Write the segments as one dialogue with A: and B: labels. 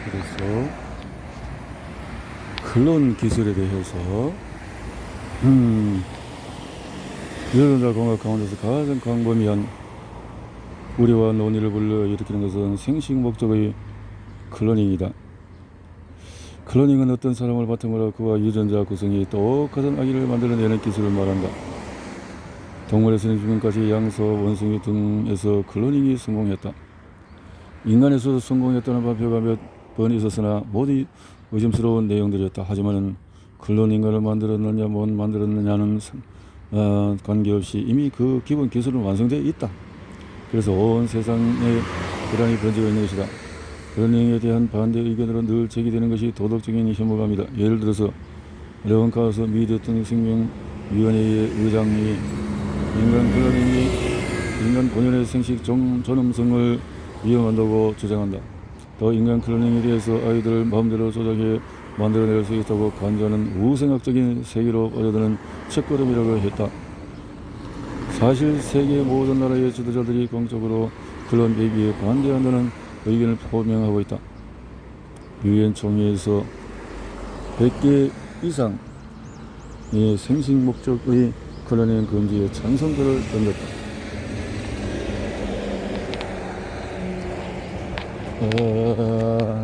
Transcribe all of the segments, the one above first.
A: 그래서 클론 기술에 대해서 유전자 공학 가운데서 가장 광범위한 우려와 논의를 불러일으키는 것은 생식 목적의 클로닝이다. 클로닝은 어떤 사람을 바탕으로 그와 유전자 구성이 똑같은 아기를 만들어내는 기술을 말한다. 동물에서는 지금까지 양서, 원숭이 등에서 클로닝이 성공했다. 인간에서도 성공했다는 발표가 몇 번 있었으나 모두 의심스러운 내용들이었다. 하지만 클론 인간을 만들었느냐 못 만들었느냐는 관계없이 이미 그 기본 기술은 완성되어 있다. 그래서 온 세상에 불안이 번지고 있는 것이다. 클로닝에 대한 반대 의견으로 늘 제기되는 것이 도덕적인 혐오감이다. 예를 들어서 레온카우스 미 대통령 생명위원회의 의장이 인간 클로닝이 인간 본연의 생식 존엄성을 위험한다고 주장한다. 또 인간 클로닝에 대해서 아이들을 마음대로 조작해 만들어낼 수 있다고 간주하는 우생학적인 세계로 빠져드는 첫걸음이라고 했다. 사실 세계 모든 나라의 지도자들이 공적으로 클론 배기에 반대한다는 의견을 표명하고 있다. 유엔 총회에서 100개 이상의 생식 목적의 클로닝 금지에 찬성표를 던졌다.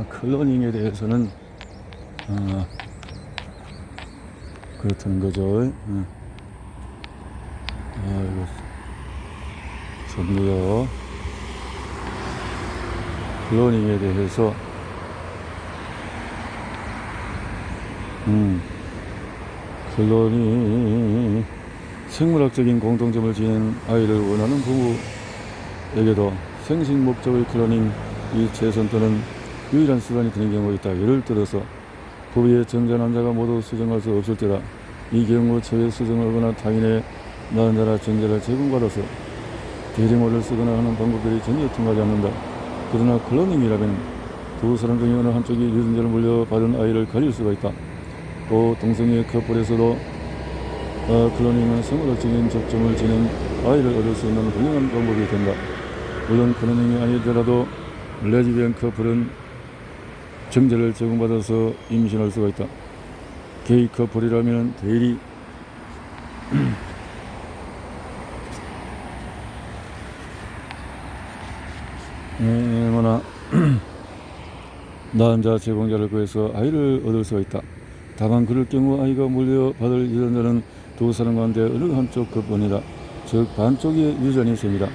A: 클로닝에 대해서는 그렇다는 거죠. 이거 전부요. 클로닝에 대해서 클론이 생물학적인 공통점을 지닌 아이를 원하는 부부에게도 생식 목적의 클로닝 이 최선 또는 유일한 수단이 되는 경우가 있다. 예를 들어서 부부의 전자 남자가 모두 수정할 수 없을 때다. 이 경우 처에 수정하거나 타인의 낳은 자라 전자를 제공받아서 대리모를 쓰거나 하는 방법들이 전혀 통하지 않는다. 그러나 클로닝이라면 두 사람 중에 어느 한쪽이 유전자를 물려받은 아이를 가질 수가 있다. 또 동성애 커플에서도 클로닝은 생물학적인 접점을 지닌 아이를 얻을 수 있는 훌륭한 방법이 된다. 물론 클로닝이 아니더라도 레즈비언 커플은 정자를 제공받아서 임신할 수가 있다. 게이 커플이라면 대리 뭐나 낳은 자 제공자를 구해서 아이를 얻을 수가 있다. 다만 그럴 경우 아이가 물려받을 유전자는 두 사람 가운데 어느 한쪽 것뿐이다. 즉 반쪽의 유전이 셈이다.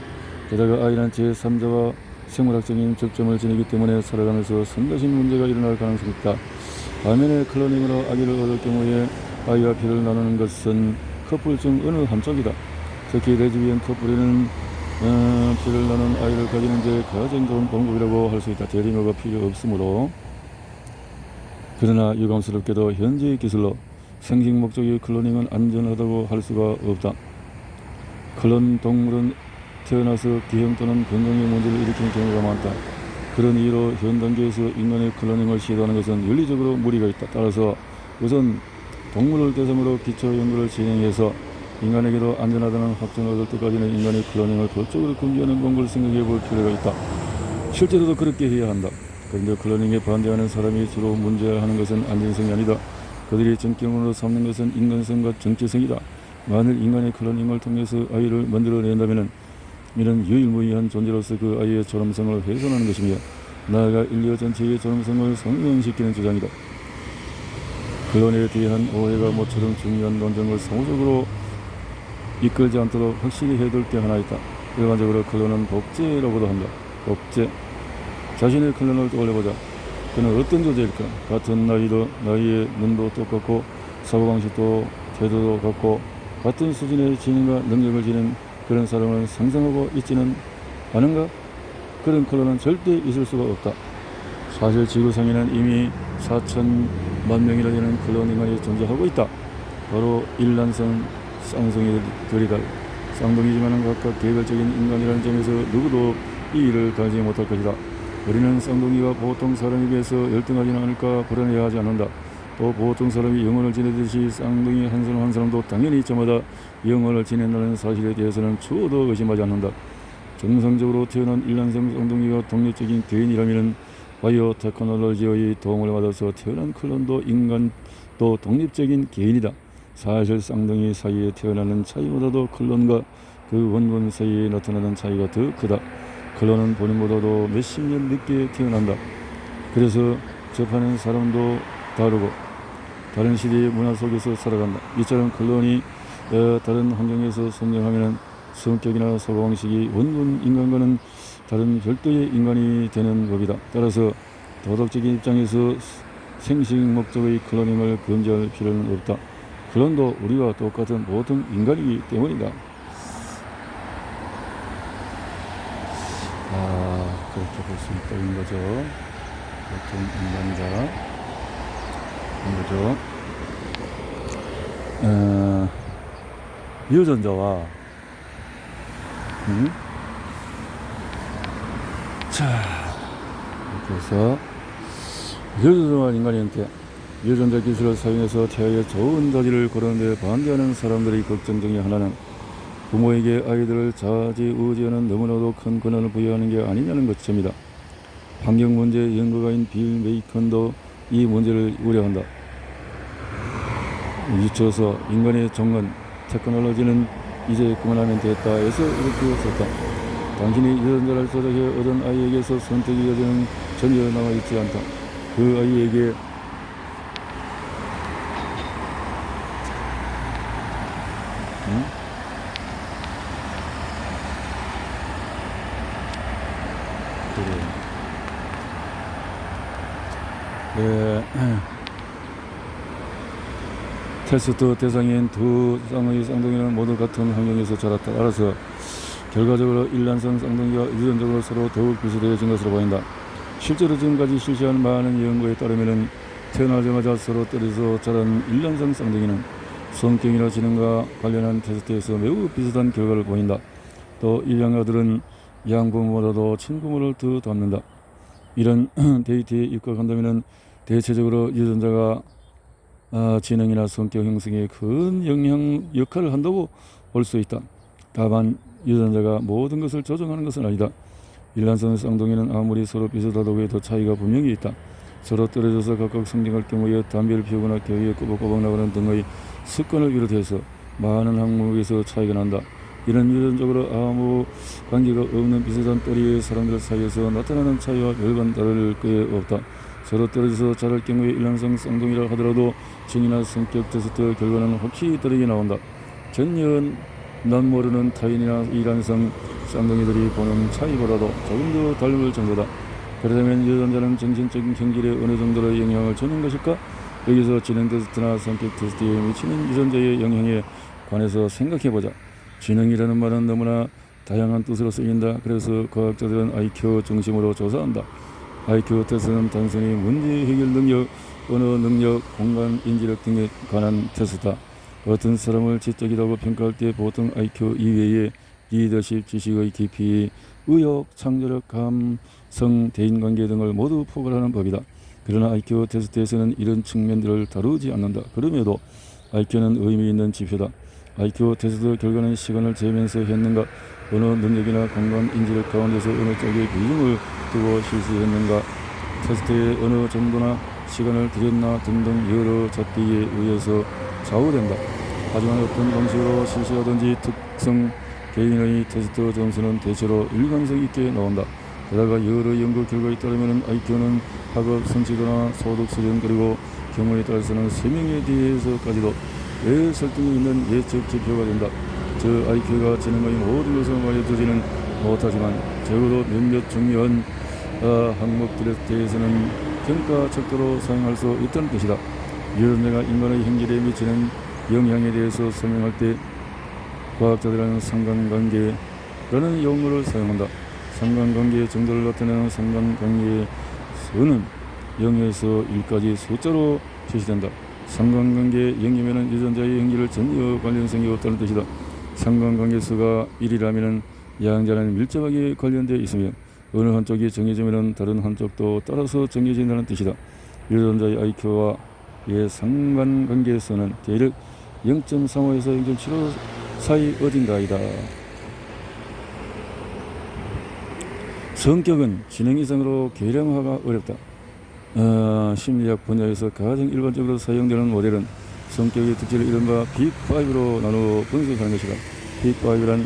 A: 게다가 아이는 제3자와 생물학적인 접점을 지니기 때문에 살아가면서 성가신 문제가 일어날 가능성이 있다. 반면에 클로닝으로 아기를 얻을 경우에 아이와 피를 나누는 것은 커플 중 어느 한쪽이다. 특히 레즈비언 커플에는 피를 나눈 아이를 가지는 데 가장 좋은 방법이라고 할 수 있다. 대리모가 필요 없으므로. 그러나 유감스럽게도 현재의 기술로 생식 목적의 클로닝은 안전하다고 할 수가 없다. 클론 동물은 태어나서 기형 또는 건강에 문제를 일으키는 경우가 많다. 그런 이유로 현 단계에서 인간의 클로닝을 시도하는 것은 윤리적으로 무리가 있다. 따라서 우선 동물을 대상으로 기초 연구를 진행해서 인간에게도 안전하다는 확정을 얻을 때까지는 인간의 클로닝을 법적으로 금지하는 방법을 생각해 볼 필요가 있다. 실제로도 그렇게 해야 한다. 그런데 클로닝에 반대하는 사람이 주로 문제하는 것은 안전성이 아니다. 그들이 전경으로 삼는 것은 인간성과 정체성이다. 만일 인간의 클로닝을 통해서 아이를 만들어낸다면 이는 유일무이한 존재로서 그 아이의 존엄성을 훼손하는 것이며 나아가 인류 전체의 존엄성을 성명시키는 주장이다. 클론에 대한 오해가 모처럼 중요한 논쟁을 사무적으로 이끌지 않도록 확실히 해둘 게 하나 있다. 일반적으로 클론은 복제라고도 한다. 복제. 자신의 클론을 떠올려보자. 그는 어떤 존재일까? 같은 나이에 눈도 똑같고 사고방식도 태도도 같고 같은 수준의 지능과 능력을 지닌 그런 사람을 상상하고 있지는 않은가? 그런 클론은 절대 있을 수가 없다. 사실 지구상에는 이미 4천만 명이나 되는 클론 인간이 존재하고 있다. 바로 일란성 쌍둥이들이다. 쌍둥이지만 각각 개별적인 인간이라는 점에서 누구도 이 일을 가지 못할 것이다. 우리는 쌍둥이가 보통 사람에 비해서 열등하지는 않을까 불안해하지 않는다. 또 보통 사람이 영혼을 지내듯이 쌍둥이 한 사람도 당연히 저마다 영혼을 지낸다는 사실에 대해서는 추호도 의심하지 않는다. 정상적으로 태어난 일란성 쌍둥이가 독립적인 개인이라면 바이오 테크놀로지의 도움을 받아서 태어난 클론도 인간도 독립적인 개인이다. 사실 쌍둥이 사이에 태어나는 차이보다도 클론과 그 원본 사이에 나타나는 차이가 더 크다. 클론은 본인보다도 몇십 년 늦게 태어난다. 그래서 접하는 사람도 다르고 다른 시대의 문화 속에서 살아간다. 이처럼 클론이 다른 환경에서 성장하면 성격이나 사고방식이 원본 인간과는 다른 별도의 인간이 되는 법이다. 따라서 도덕적인 입장에서 생식 목적의 클로닝을 금지할 필요는 없다. 클론도 우리와 똑같은 모든 인간이기 때문이다. 그렇게 볼 수 있다는 거죠. 보통 인간이다. 거죠. 유전자와 자, 이렇게 해서 유전자와 인간의 형태, 유전자 기술을 사용해서 태아의 좋은 자질을 고르는 데 반대하는 사람들의 걱정 중에 하나는 부모에게 아이들을 좌지우지하는 너무나도 큰 권한을 부여하는 게 아니냐는 것입니다. 환경문제 연구가인 빌 메이컨도 이 문제를 우려한다. 유치워서 인간의 정은 테크놀로지는 이제 그만하면 됐다 해서 이렇게 썼다. 당신이 유전자를 조작해 얻은 아이에게서 선택의 여지는 전혀 남아있지 않다. 그 아이에게 테스트 대상인 두 쌍의 쌍둥이는 모두 같은 환경에서 자랐다. 따라서 결과적으로 일란성 쌍둥이가 유전적으로 서로 더욱 비슷해진 것으로 보인다. 실제로 지금까지 실시한 많은 연구에 따르면 태어나자마자 서로 떨어져 자란 일란성 쌍둥이는 성격이나 지능과 관련한 테스트에서 매우 비슷한 결과를 보인다. 또 일양아들은 양부모보다도 친부모를 더 닮는다. 이런 데이터에 입각한다면 대체적으로 유전자가 지능이나 성격 형성에 큰 역할을 한다고 볼 수 있다. 다만 유전자가 모든 것을 조정하는 것은 아니다. 일란성 쌍둥이는 아무리 서로 비슷하다고 해도 차이가 분명히 있다. 서로 떨어져서 각각 성장할 경우에 담배를 피우거나 겨우에 꼬박꼬박 나가는 등의 습관을 비롯해서 많은 항목에서 차이가 난다. 이런 유전적으로 아무 관계가 없는 비슷한 또래의 사람들 사이에서 나타나는 차이와 별반 다를 게 없다. 서로 떨어져서 자랄 경우에 일란성 쌍둥이라 하더라도 지능이나 성격 테스트 결과는 확실히 다르게 나온다. 전혀 난 모르는 타인이나 일란성 쌍둥이들이 보는 차이보다도 조금 더 닮을 정도다. 그렇다면 유전자는 정신적인 경질에 어느 정도로 영향을 주는 것일까? 여기서 지능 테스트나 성격 테스트에 미치는 유전자의 영향에 관해서 생각해보자. 지능이라는 말은 너무나 다양한 뜻으로 쓰인다. 그래서 과학자들은 IQ 중심으로 조사한다. IQ 테스트는 단순히 문제 해결 능력, 언어 능력, 공간 인지력 등에 관한 테스트다. 어떤 사람을 지적이라고 평가할 때 보통 IQ 이외에 리더십, 지식의 깊이, 의욕, 창조력, 감성, 대인관계 등을 모두 포괄하는 법이다. 그러나 IQ 테스트에서는 이런 측면들을 다루지 않는다. 그럼에도 IQ는 의미 있는 지표다. IQ 테스트 결과는 시간을 재면서 했는가, 언어 능력이나 공간 인지력 가운데서 어느 쪽에 비중을 두고 실시했는가, 테스트에 어느 정도나 시간을 들였나 등등 여러 잣대에 의해서 좌우된다. 하지만 어떤 방식으로 실시하든지 특성 개인의 테스트 점수는 대체로 일관성 있게 나온다. 게다가 여러 연구 결과에 따르면 IQ는 학업 성취도나 소득 수준 그리고 경우에 따라서는 세명에 대해서까지도 설득이 있는 예측 지표가 된다. 저 IQ가 지능의 모든 것을 말해주지는 못하지만 적어도 몇몇 중요한 항목들에 대해서는 평가 척도로 사용할 수 있다는 뜻이다. 유전자가 인간의 행질에 미치는 영향에 대해서 설명할 때 과학자들은 상관관계라는 용어를 사용한다. 상관관계의 정도를 나타내는 상관관계의 수는 0에서 1까지 숫자로 표시된다. 상관관계 0이면 유전자의 행질을 전혀 관련성이 없다는 뜻이다. 상관관계 수가 1이라면 양자는 밀접하게 관련되어 있으며 어느 한쪽이 정해지면 다른 한쪽도 따라서 정해진다는 뜻이다. 유전자의 IQ와의 상관관계 수는 대략 0.35에서 0.75 사이 어딘가이다. 성격은 지능 이상으로 계량화가 어렵다. 심리학 분야에서 가장 일반적으로 사용되는 모델은 성격의 특질을 이른바 빅5로 나누어 분석하는 것이다. 빅5란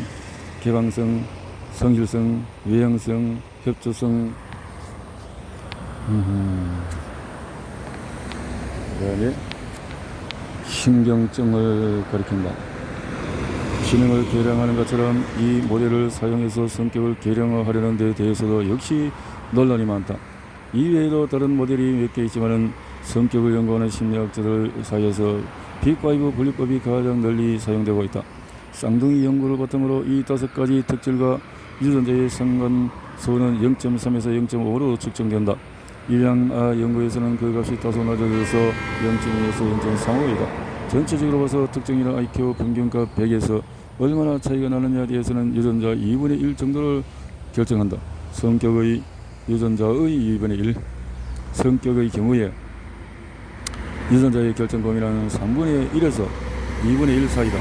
A: 개방성, 성실성, 외향성, 협조성, 그다음에 신경증을 가리킨다. 지능을 계량하는 것처럼 이 모델을 사용해서 성격을 계량화하려는 데 대해서도 역시 논란이 많다. 이외에도 다른 모델이 몇 개 있지만은 성격을 연구하는 심리학자들 사이에서 빅5 분류법이 가장 널리 사용되고 있다. 쌍둥이 연구를 바탕으로 이 5가지 특질과 유전자의 상관소는 0.3에서 0.5로 측정된다. 일양아 연구에서는 그 값이 다소 낮아져서 0.2에서 0.35이다. 전체적으로 봐서 특정인의 IQ 평균값 100에서 얼마나 차이가 나느냐에 대해서는 유전자 2분의 1 정도를 결정한다. 성격의 유전자의 2분의 1, 성격의 경우에 유전자의 결정 범위는 3분의 1에서 2분의 1 사이다.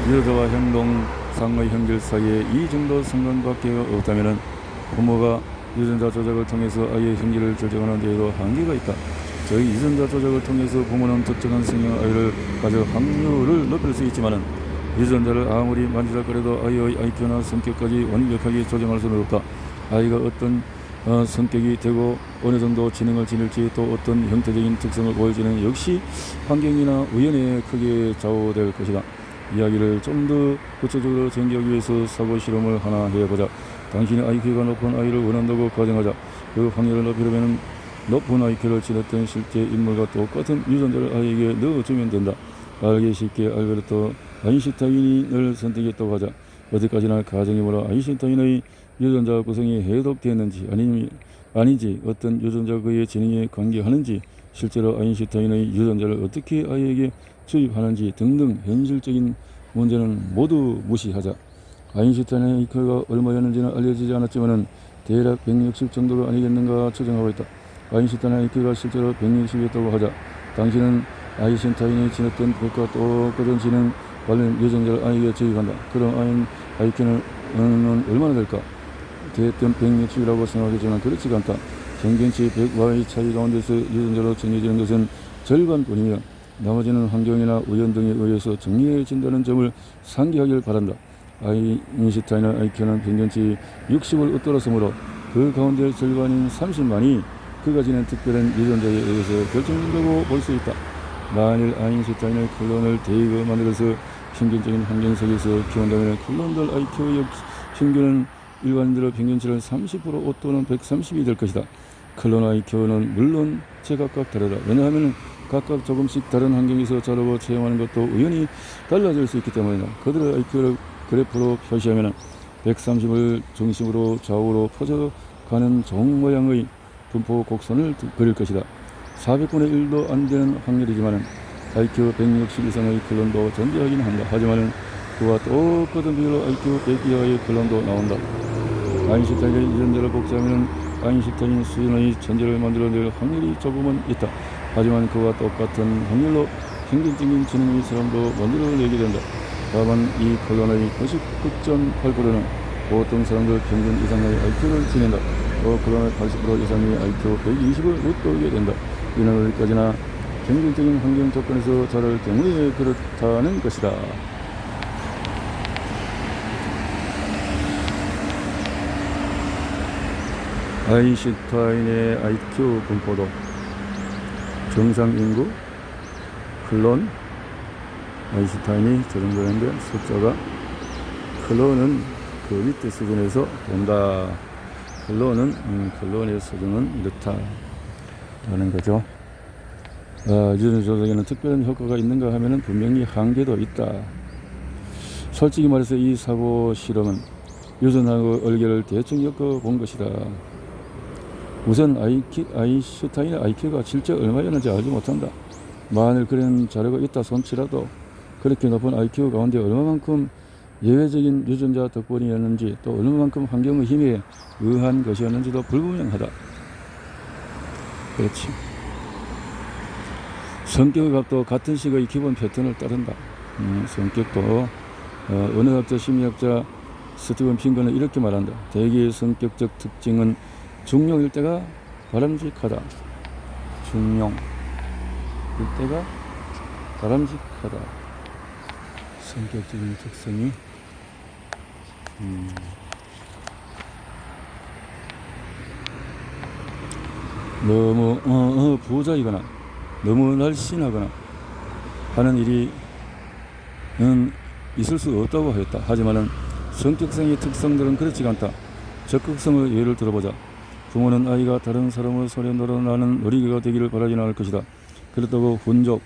A: 유전자와 행동상의 형질 사이에 이 정도 상관밖에 없다면 부모가 유전자 조작을 통해서 아이의 형질을 결정하는 데에도 한계가 있다. 저희 유전자 조작을 통해서 부모는 특정한 성형 아이를 가질 확률을 높일 수 있지만 유전자를 아무리 만지작거려도 아이의 IQ나 성격까지 완벽하게 조정할 수는 없다. 아이가 어떤 성격이 되고 어느 정도 지능을 지닐지 또 어떤 형태적인 특성을 보일지는 역시 환경이나 우연에 크게 좌우될 것이다. 이야기를 좀 더 구체적으로 전개하기 위해서 사고 실험을 하나 해보자. 당신의 IQ가 높은 아이를 원한다고 가정하자. 그 확률을 높이려면 높은 IQ를 지녔던 실제 인물과 똑같은 유전자를 아이에게 넣어주면 된다. 알기 쉽게 알베르토 아인슈타인을 선택했다고 하자. 어디까지나 가정이므로 아인슈타인의 유전자 구성이 해독되었는지 아닌지 어떤 유전자 그의 지능에 관계하는지 실제로 아인슈타인의 유전자를 어떻게 아이에게 주입하는지 등등 현실적인 문제는 모두 무시하자. 아인슈타인의 IQ가 얼마였는지는 알려지지 않았지만 대략 160 정도가 아니겠는가 추정하고 있다. 아인슈타인의 IQ가 실제로 160이었다고 하자. 당신은 아인슈타인이 지녔던 것과 똑같은 지능 관련 유전자를 아이에게 주입한다. 그럼 IQ는 얼마나 될까? 대략 160이라고 생각하지만 그렇지가 않다. 평균치 100와의 차이 가운데서 유전자로 정해지는 것은 절반뿐이며 나머지는 환경이나 우연 등에 의해서 정리해진다는 점을 상기하길 바란다. 아인슈타인의 IQ는 평균치 60을 웃돌았으므로 그 가운데 절반인 30만이 그가 지닌 특별한 유전자에 의해서 결정된다고 볼 수 있다. 만일 아인슈타인의 클론을 대거 만들어서 평균적인 환경 속에서 키운다면 클론들 IQ의 평균은 일반인들의 평균치를 30% 웃도는 130이 될 것이다. 클론 IQ는 물론 제각각 다르다. 왜냐하면 각각 조금씩 다른 환경에서 자라고 체험하는 것도 우연히 달라질 수 있기 때문이다. 그들의 IQ를 그래프로 표시하면 130을 중심으로 좌우로 퍼져가는 종 모양의 분포 곡선을 그릴 것이다. 400분의 1도 안 되는 확률이지만 IQ 160 이상의 클론도 존재하긴 한다. 하지만 그와 똑같은 비율로 IQ 100 이하의 클론도 나온다. 아인슈타인의 유전자를 복제하면 아인슈타인 수준의 천재를 만들어낼 확률이 조금은 있다. 하지만 그와 똑같은 확률로 평균적인 지능의 사람도 만들어내게 된다. 다만 이 클론의 99.8%는 보통 사람들 평균 이상의 IQ를 지닌다. 또 클론의 80% 이상의 IQ 120을 웃돌게 된다. 이는 어디까지나 평균적인 환경 조건에서 자랄 경우에 그렇다는 것이다. 아인슈타인의 IQ 분포도 정상인구, 클론, 아인슈타인이 저 정도 되는데 숫자가 클론은 그 밑에 수준에서 본다. 클론의 수준은 이렇다 라는 거죠. 유전자 조작에는 특별한 효과가 있는가 하면은 분명히 한계도 있다. 솔직히 말해서 이 사고 실험은 유전하고 얼개를 대충 엮어본 것이다. 우선 아인슈타인의 IQ가 실제 얼마였는지 알지 못한다. 만일 그런 자료가 있다 손치라도 그렇게 높은 IQ 가운데 얼마만큼 예외적인 유전자 덕분이었는지 또 얼마만큼 환경의 힘에 의한 것이었는지도 불분명하다. 그렇지. 성격의 값도 같은 식의 기본 패턴을 따른다. 성격도 언어학자, 심리학자 스티븐 핑거는 이렇게 말한다. 대개의 성격적 특징은 중용일 때가 바람직하다. 중용일 때가 바람직하다. 성격적인 특성이 너무 부자이거나 너무 날씬하거나 하는 일이 있을 수 없다고 하였다. 하지만은 성격성의 특성들은 그렇지가 않다. 적극성의 예를 들어보자. 부모는 아이가 다른 사람의 소리에 놀아나는 놀이개가 되기를 바라지는 않을 것이다. 그렇다고 혼족의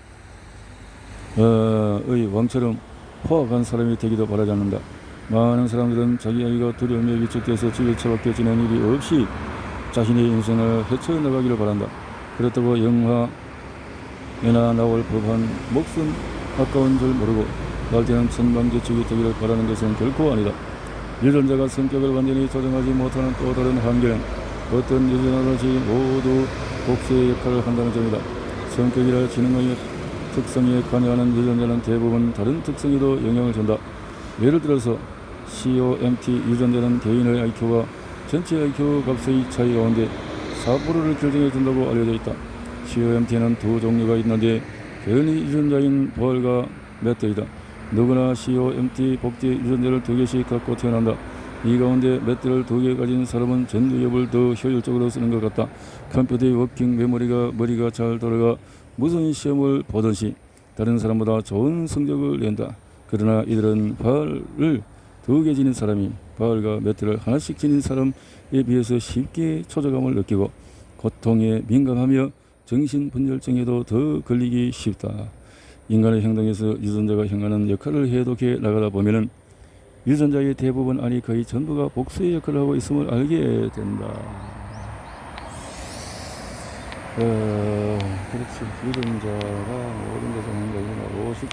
A: 왕처럼 포악한 사람이 되기도 바라지 않는다. 많은 사람들은 자기 아이가 두려움에 위축돼서 집에 처박혀 지내는 일이 없이 자신의 인생을 헤쳐나가기를 바란다. 그렇다고 영화에나 나올 법한 목숨 아까운 줄 모르고 날뛰는 천방지축이 되기를 바라는 것은 결코 아니다. 유전자가 성격을 완전히 조정하지 못하는 또 다른 한계는 어떤 유전자든지 모두 복수의 역할을 한다는 점이다. 성격이라 지능의 특성에 관여하는 유전자는 대부분 다른 특성에도 영향을 준다. 예를 들어서 COMT 유전자는 개인의 IQ와 전체 IQ 값의 차이 가운데 4%를 결정해 준다고 알려져 있다. COMT는 두 종류가 있는데 개인의 유전자인 벌과 멧돼지다. 누구나 COMT 복제 유전자를 2개씩 갖고 태어난다. 이 가운데 멧돼지를 2개 가진 사람은 전두엽을 더 효율적으로 쓰는 것 같다. 컴퓨터의 워킹 메모리가 머리가 잘 돌아가 무슨 시험을 보든지 다른 사람보다 좋은 성적을 낸다. 그러나 이들은 발을 2개 지닌 사람이 발과 멧돼지를 하나씩 지닌 사람에 비해서 쉽게 초조감을 느끼고 고통에 민감하며 정신분열증에도 더 걸리기 쉽다. 인간의 행동에서 유전자가 행하는 역할을 해독해 나가다 보면은 유전자의 대부분 아니 거의 전부가 복수의 역할을 하고 있음을 알게 된다. 그렇지. 유전자가 모든 것을 하는 거구나. 50%,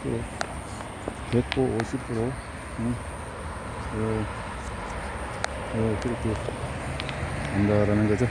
A: 100% 50%. 그렇게 한다라는 거죠.